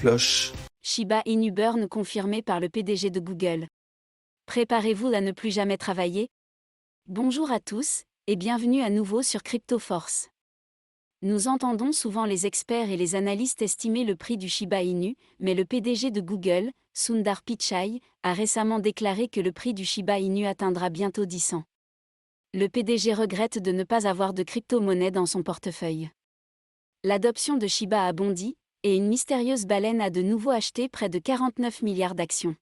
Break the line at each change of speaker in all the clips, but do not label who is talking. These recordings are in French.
cloche.
Shiba Inu burn confirmé par le PDG de Google. Préparez-vous à ne plus jamais travailler. Bonjour à tous, et bienvenue à nouveau sur CryptoForce. Nous entendons souvent les experts et les analystes estimer le prix du Shiba Inu, mais le PDG de Google, Sundar Pichai, a récemment déclaré que le prix du Shiba Inu atteindra bientôt 10 cents. Le PDG regrette de ne pas avoir de crypto-monnaie dans son portefeuille. L'adoption de Shiba a bondi, et une mystérieuse baleine a de nouveau acheté près de 49 milliards d'actions.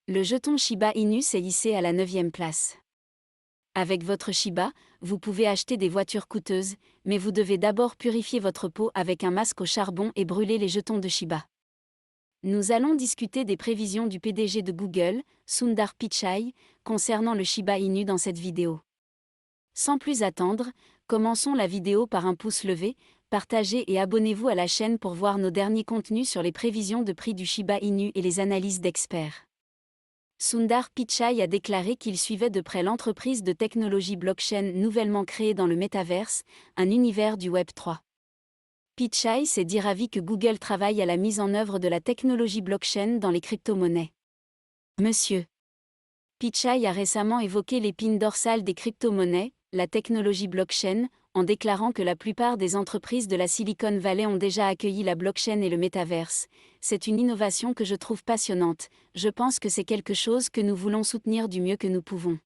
Le jeton Shiba Inu s'est hissé à la 9e place. Avec votre Shiba, vous pouvez acheter des voitures coûteuses, mais vous devez d'abord purifier votre peau avec un masque au charbon et brûler les jetons de Shiba. Nous allons discuter des prévisions du PDG de Google, Sundar Pichai, concernant le Shiba Inu dans cette vidéo. Sans plus attendre, commençons la vidéo par un pouce levé, partagez et abonnez-vous à la chaîne pour voir nos derniers contenus sur les prévisions de prix du Shiba Inu et les analyses d'experts. Sundar Pichai a déclaré qu'il suivait de près l'entreprise de technologie blockchain nouvellement créée dans le métaverse, un univers du Web 3. Pichai s'est dit ravi que Google travaille à la mise en œuvre de la technologie blockchain dans les crypto-monnaies. Monsieur Pichai a récemment évoqué l'épine dorsale des crypto-monnaies, la technologie blockchain, en déclarant que la plupart des entreprises de la Silicon Valley ont déjà accueilli la blockchain et le métaverse. C'est une innovation que je trouve passionnante, je pense que c'est quelque chose que nous voulons soutenir du mieux que nous pouvons.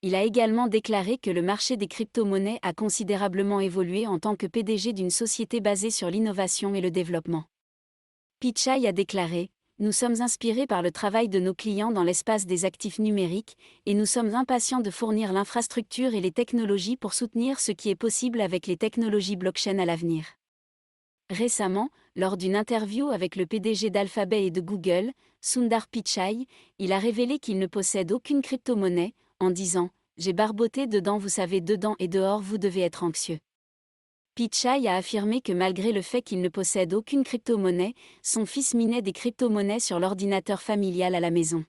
Il a également déclaré que le marché des crypto-monnaies a considérablement évolué en tant que PDG d'une société basée sur l'innovation et le développement. Pichai a déclaré: nous sommes inspirés par le travail de nos clients dans l'espace des actifs numériques, et nous sommes impatients de fournir l'infrastructure et les technologies pour soutenir ce qui est possible avec les technologies blockchain à l'avenir. Récemment, lors d'une interview avec le PDG d'Alphabet et de Google, Sundar Pichai, il a révélé qu'il ne possède aucune crypto-monnaie, en disant: j'ai barboté dedans, vous savez, dedans et dehors, vous devez être anxieux. Pichai a affirmé que malgré le fait qu'il ne possède aucune crypto-monnaie, son fils minait des crypto-monnaies sur l'ordinateur familial à la maison.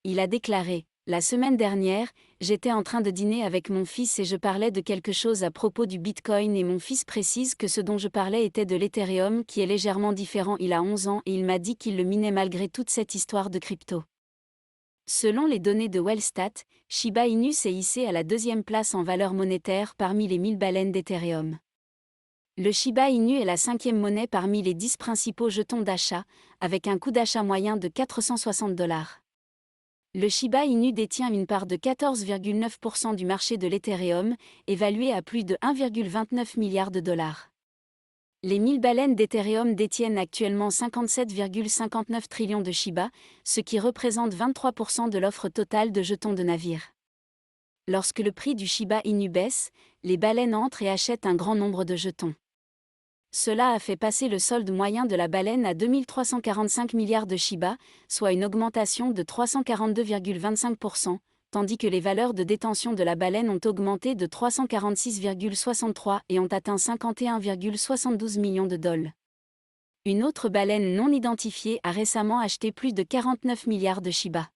Il a déclaré: la semaine dernière, j'étais en train de dîner avec mon fils et je parlais de quelque chose à propos du Bitcoin et mon fils précise que ce dont je parlais était de l'Ethereum qui est légèrement différent. Il a 11 ans et il m'a dit qu'il le minait malgré toute cette histoire de crypto. Selon les données de Wellstat, Shiba Inu s'est hissé à la 2e place en valeur monétaire parmi les 1000 baleines d'Ethereum. Le Shiba Inu est la 5e monnaie parmi les 10 principaux jetons d'achat, avec un coût d'achat moyen de 460 $. Le Shiba Inu détient une part de 14,9% du marché de l'Ethereum, évalué à plus de 1,29 milliard de dollars. Les 1000 baleines d'Ethereum détiennent actuellement 57,59 trillions de Shiba, ce qui représente 23% de l'offre totale de jetons de navires. Lorsque le prix du Shiba Inu baisse, les baleines entrent et achètent un grand nombre de jetons. Cela a fait passer le solde moyen de la baleine à 2345 milliards de Shiba, soit une augmentation de 342,25%, tandis que les valeurs de détention de la baleine ont augmenté de 346,63 et ont atteint 51,72 millions de $. Une autre baleine non identifiée a récemment acheté plus de 49 milliards de Shiba.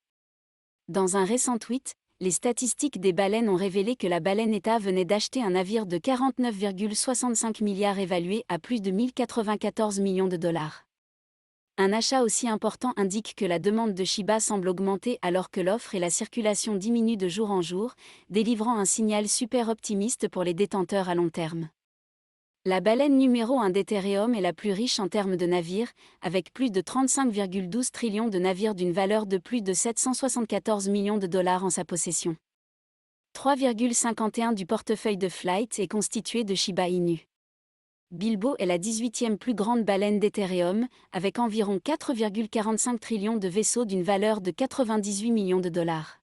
Dans un récent tweet, les statistiques des baleines ont révélé que la baleine État venait d'acheter un navire de 49,65 milliards évalué à plus de 1094 millions de $. Un achat aussi important indique que la demande de Shiba semble augmenter alors que l'offre et la circulation diminuent de jour en jour, délivrant un signal super optimiste pour les détenteurs à long terme. La baleine numéro 1 d'Ethereum est la plus riche en termes de navires, avec plus de 35,12 trillions de navires d'une valeur de plus de 774 millions de dollars en sa possession. 3,51% du portefeuille de Flight est constitué de Shiba Inu. Bilbo est la 18e plus grande baleine d'Ethereum, avec environ 4,45 trillions de vaisseaux d'une valeur de 98 millions de dollars.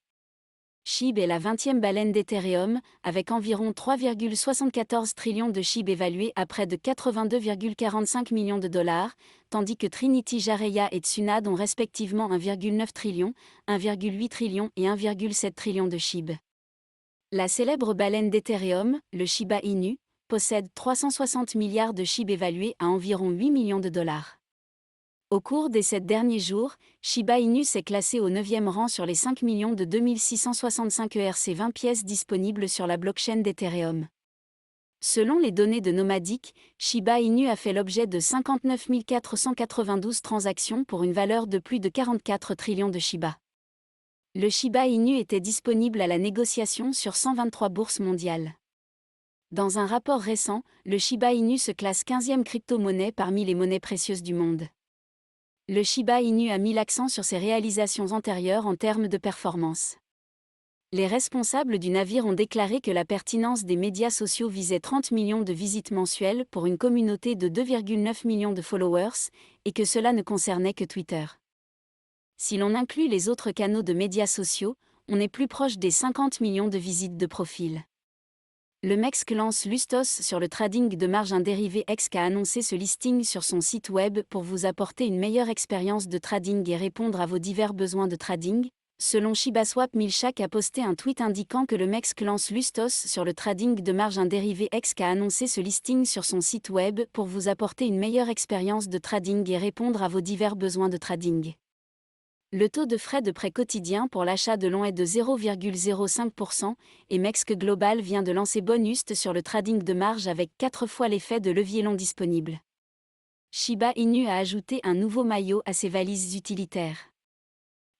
SHIB est la 20e baleine d'Ethereum, avec environ 3,74 trillions de SHIB évalués à près de 82,45 millions de dollars, tandis que Trinity Jareya et Tsunade ont respectivement 1,9 trillion, 1,8 trillion et 1,7 trillion de SHIB. La célèbre baleine d'Ethereum, le Shiba Inu, possède 360 milliards de SHIB évalués à environ 8 millions de dollars. Au cours des 7 derniers jours, Shiba Inu s'est classé au 9e rang sur les 5 millions de 2665 ERC20 pièces disponibles sur la blockchain d'Ethereum. Selon les données de Nomadic, Shiba Inu a fait l'objet de 59 492 transactions pour une valeur de plus de 44 trillions de Shiba. Le Shiba Inu était disponible à la négociation sur 123 bourses mondiales. Dans un rapport récent, le Shiba Inu se classe 15e crypto-monnaie parmi les monnaies précieuses du monde. Le Shiba Inu a mis l'accent sur ses réalisations antérieures en termes de performance. Les responsables du navire ont déclaré que la pertinence des médias sociaux visait 30 millions de visites mensuelles pour une communauté de 2,9 millions de followers, et que cela ne concernait que Twitter. Si l'on inclut les autres canaux de médias sociaux, on est plus proche des 50 millions de visites de profil. Le MEX lance Lustos sur le trading de marge. Un dérivé EXC a annoncé ce listing sur son site web pour vous apporter une meilleure expérience de trading et répondre à vos divers besoins de trading. Selon ShibaSwap, Milchak a posté un tweet indiquant que le MEX lance Lustos sur le trading de marge. Un dérivé EXC a annoncé ce listing sur son site web pour vous apporter une meilleure expérience de trading et répondre à vos divers besoins de trading. Le taux de frais de prêt quotidien pour l'achat de longs est de 0,05% et MEX Global vient de lancer Bonust sur le trading de marge avec 4 fois l'effet de levier long disponible. Shiba Inu a ajouté un nouveau maillot à ses valises utilitaires.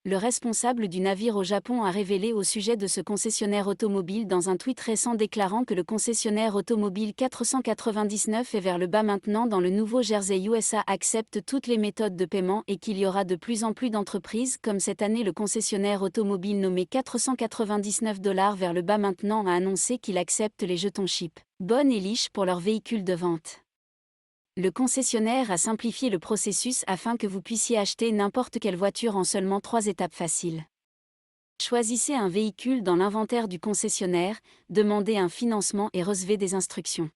Le responsable du navire au Japon a révélé au sujet de ce concessionnaire automobile dans un tweet récent déclarant que le concessionnaire automobile 499 est vers le bas maintenant dans le nouveau Jersey. USA accepte toutes les méthodes de paiement et qu'il y aura de plus en plus d'entreprises comme cette année. Le concessionnaire automobile nommé 499 $ vers le bas maintenant a annoncé qu'il accepte les jetons chip, Bon et Lich pour leurs véhicules de vente. Le concessionnaire a simplifié le processus afin que vous puissiez acheter n'importe quelle voiture en seulement 3 étapes faciles. Choisissez un véhicule dans l'inventaire du concessionnaire, demandez un financement et recevez des instructions.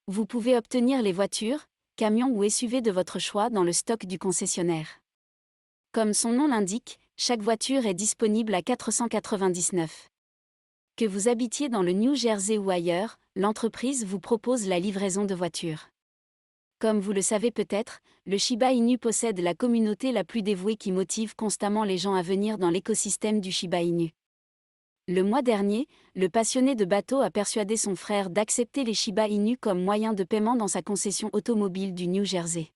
Vous pouvez obtenir les voitures, camions ou SUV de votre choix dans le stock du concessionnaire. Comme son nom l'indique, chaque voiture est disponible à 499. Que vous habitiez dans le New Jersey ou ailleurs, l'entreprise vous propose la livraison de voitures. Comme vous le savez peut-être, le Shiba Inu possède la communauté la plus dévouée qui motive constamment les gens à venir dans l'écosystème du Shiba Inu. Le mois dernier, le passionné de bateaux a persuadé son frère d'accepter les Shiba Inu comme moyen de paiement dans sa concession automobile du New Jersey.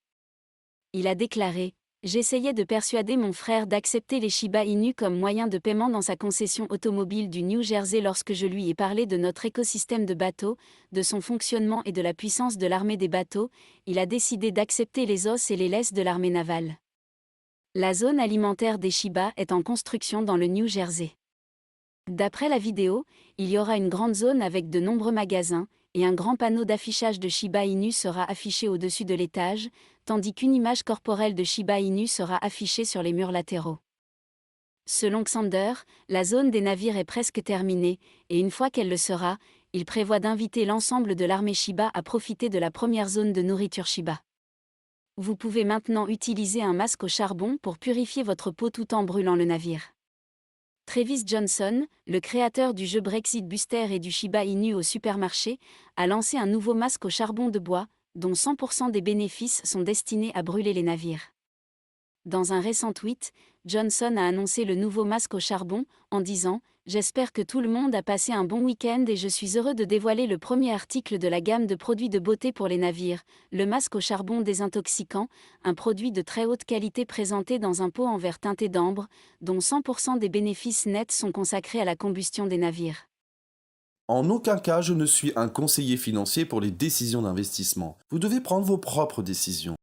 Il a déclaré : « J'essayais de persuader mon frère d'accepter les Shiba Inu comme moyen de paiement dans sa concession automobile du New Jersey lorsque je lui ai parlé de notre écosystème de bateaux, de son fonctionnement et de la puissance de l'armée des bateaux, il a décidé d'accepter les os et les laisses de l'armée navale. » La zone alimentaire des Shiba est en construction dans le New Jersey. D'après la vidéo, il y aura une grande zone avec de nombreux magasins, et un grand panneau d'affichage de Shiba Inu sera affiché au-dessus de l'étage, tandis qu'une image corporelle de Shiba Inu sera affichée sur les murs latéraux. Selon Xander, la zone des navires est presque terminée, et une fois qu'elle le sera, il prévoit d'inviter l'ensemble de l'armée Shiba à profiter de la première zone de nourriture Shiba. Vous pouvez maintenant utiliser un masque au charbon pour purifier votre peau tout en brûlant le navire. Travis Johnson, le créateur du jeu Brexit Buster et du Shiba Inu au supermarché, a lancé un nouveau masque au charbon de bois, dont 100% des bénéfices sont destinés à brûler les navires. Dans un récent tweet, Johnson a annoncé le nouveau masque au charbon, en disant « J'espère que tout le monde a passé un bon week-end et je suis heureux de dévoiler le premier article de la gamme de produits de beauté pour les navires, le masque au charbon désintoxicant, un produit de très haute qualité présenté dans un pot en verre teinté d'ambre, dont 100% des bénéfices nets sont consacrés à la combustion des navires. »
En aucun cas, je ne suis un conseiller financier pour les décisions d'investissement. Vous devez prendre vos propres décisions.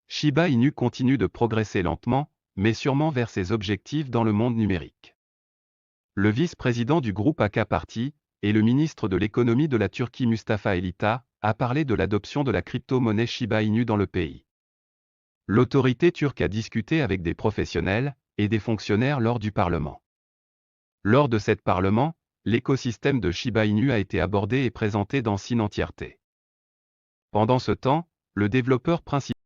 Shiba Inu continue de progresser lentement, mais sûrement vers ses objectifs dans le monde numérique. Le vice-président du groupe AK Party, et le ministre de l'économie de la Turquie Mustafa Elita, a parlé de l'adoption de la crypto-monnaie Shiba Inu dans le pays. L'autorité turque a discuté avec des professionnels et des fonctionnaires lors du Parlement. Lors de cet Parlement, l'écosystème de Shiba Inu a été abordé et présenté dans son entièreté. Pendant ce temps, le développeur principal